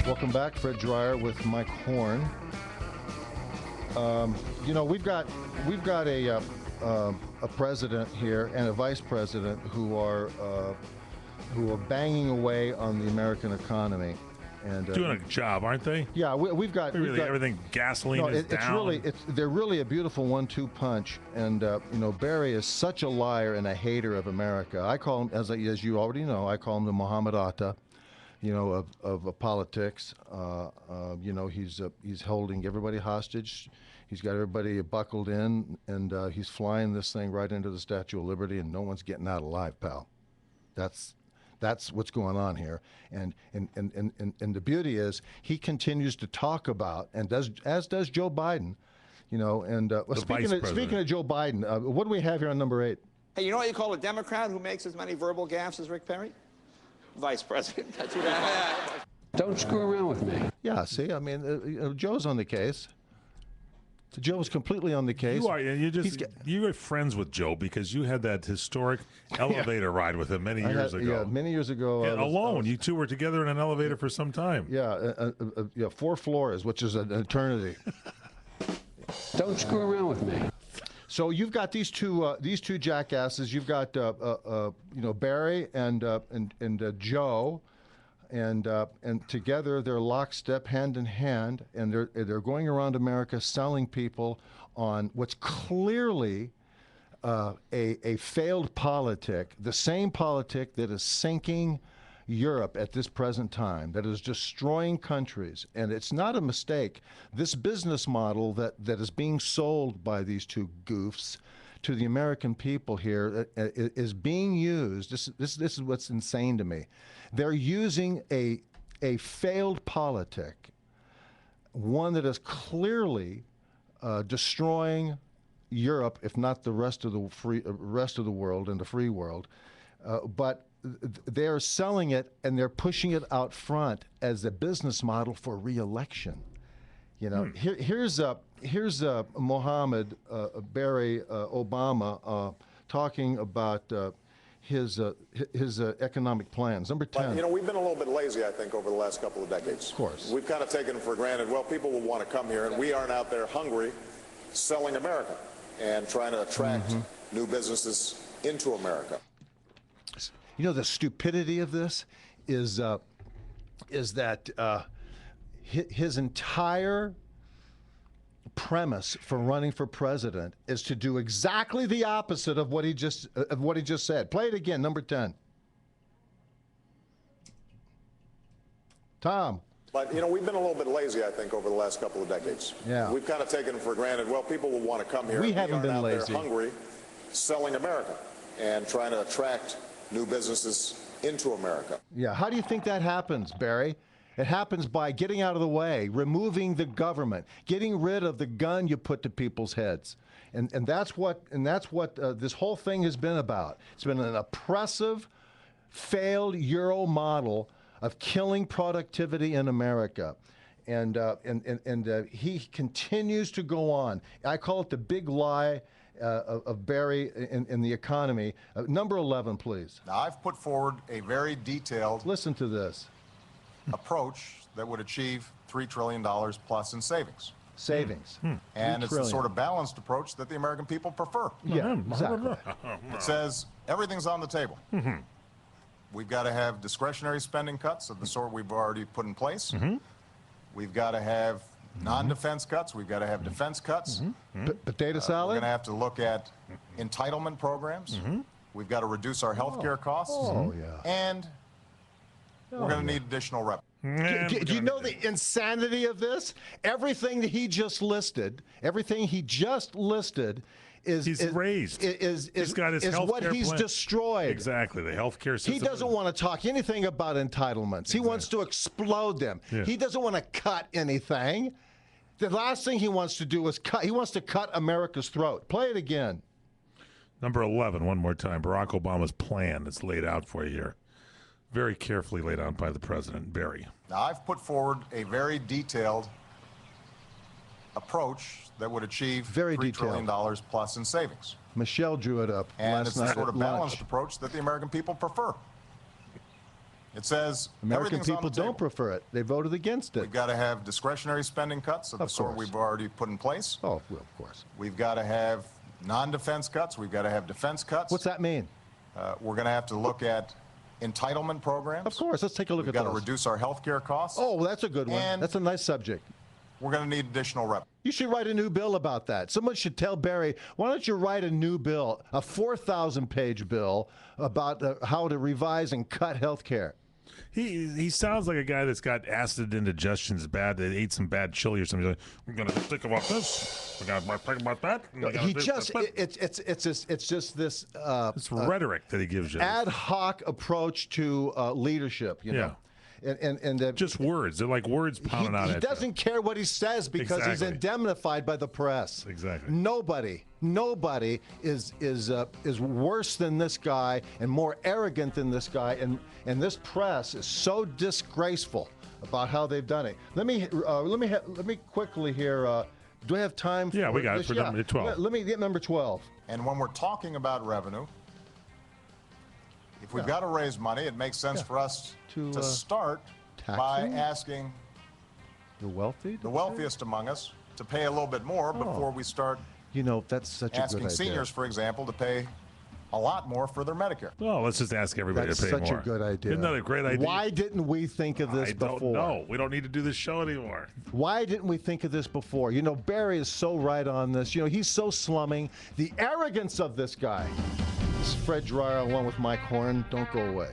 Welcome back, Fred Dreyer with Mike Horn. We've got a president here and a vice president who are banging away on the American economy and doing a job, aren't they? Yeah, we've got everything. Gasoline is down. They're really a beautiful 1-2 punch. And Barry is such a liar and a hater of America. I call him, as you already know, I call him the Muhammad Atta, of politics. He's holding everybody hostage. He's got everybody buckled in, and he's flying this thing right into the Statue of Liberty, and no one's getting out alive, pal. That's what's going on here. And the beauty is he continues to talk about, and as does Joe Biden, speaking of Joe Biden, what do we have here on number 8? Hey, you know what you call a Democrat who makes as many verbal gaffes as Rick Perry? Vice President. That's what I Don't screw around with me. Yeah, see, I mean, Joe's on the case. Joe is completely on the case. You're friends with Joe because you had that historic elevator ride with him many years ago. Yeah, many years ago. Alone, you two were together in an elevator for some time. Yeah, 4 floors, which is an eternity. Don't screw around with me. So you've got these two jackasses. You've got Barry and Joe. And together they're lockstep, hand in hand, and they're going around America selling people on what's clearly a failed politic, the same politic that is sinking Europe at this present time, that is destroying countries. And it's not a mistake. This business model that is being sold by these two goofs to the American people here is being used. This is what's insane to me. They're using a failed politic, one that is clearly destroying Europe, if not the rest of the world and the free world. But they're selling it and they're pushing it out front as a business model for re-election. Here's Mohammed Barry Obama talking about his economic plans. Number 10. But, we've been a little bit lazy, I think, over the last couple of decades. Of course. We've kind of taken for granted, well, people will want to come here, and we aren't out there hungry selling America and trying to attract new businesses into America. The stupidity of this is that his entire premise for running for president is to do exactly the opposite of what he just said. Play it again, number 10. Tom. But, we've been a little bit lazy, I think, over the last couple of decades. Yeah. We've kind of taken for granted, well, people will want to come here. We haven't been lazy. Out there hungry selling America and trying to attract new businesses into America. Yeah. How do you think that happens, Barry? It happens by getting out of the way, removing the government, getting rid of the gun you put to people's heads. And that's what this whole thing has been about. It's been an oppressive, failed Euro model of killing productivity in America. And he continues to go on. I call it the big lie of Barry in the economy. Number 11, please. Now, I've put forward a very detailed Listen to this. approach that would achieve $3 trillion plus in savings. Savings. And it's the sort of balanced approach that the American people prefer. Yeah, exactly. It says everything's on the table. We've got to have discretionary spending cuts of the sort we've already put in place. We've got to have non-defense cuts. We've got to have defense cuts. Potato salad? We're going to have to look at entitlement programs. We've got to reduce our health care costs. Oh, yeah. And we're going to need additional revenue. Do you know the insanity of this? Everything that he just listed, is He's raised. He's got his what healthcare he's plan. destroyed. Exactly, the healthcare system. He doesn't want to talk anything about entitlements. He wants to explode them. Yeah. He doesn't want to cut anything. The last thing he wants to do is cut. He wants to cut America's throat. Play it again. Number 11, one more time. Barack Obama's plan is laid out for you here. Very carefully laid out by the president, Barry. Now, I've put forward a very detailed approach that would achieve $3 trillion plus in savings. Michelle drew it up And last it's the night sort at of balanced lunch. approach that the American people prefer. It says American everything's on people the table. don't prefer it. They voted against it. We've got to have discretionary spending cuts of the Of sort course. we've already put in place. Oh, well, of course. We've got to have non-defense cuts. We've got to have defense cuts. What's that mean? We're going to have to look at entitlement programs. Of course. Let's take a look We've at got to those. reduce our health care costs. Oh, well, that's a good one. And- That's a nice subject. We're going to need additional revenue. You should write a new bill about that. Someone should tell Barry, why don't you write a new bill, a 4,000-page bill about how to revise and cut health care. He sounds like a guy that's got acid indigestion, bad. They ate some bad chili or something. He's like, we're gonna think about this. We're gonna think about that. and we're gonna He do just, this." it's just this It's rhetoric that he gives you. ad hoc approach to leadership, you know. And Just words. They're like words pounding out he at you. doesn't care what he says because he's Exactly. indemnified by the press. Exactly. Nobody is worse than this guy and more arrogant than this guy, and this press is so disgraceful about how they've done it. Let me quickly here. Do I have time? Yeah, we got it this? for number 12. Let me get number 12. And when we're talking about revenue, if we've got to raise money, it makes sense for us To, to start by taxing? asking The wealthy. the wealthiest among us to pay a little bit more before we start You know, that's such a good asking idea. seniors, for example, to pay a lot more for their Medicare. Well, let's just ask everybody That's to pay such more. a good idea. Isn't that a great idea? Why didn't we think of this I before? don't know. We don't need to do this show anymore. Why didn't we think of this before? You know, Barry is so right on this. You know, he's so slumming. The arrogance of this guy. This is Fred Dreyer along with Mike Horn. Don't go away.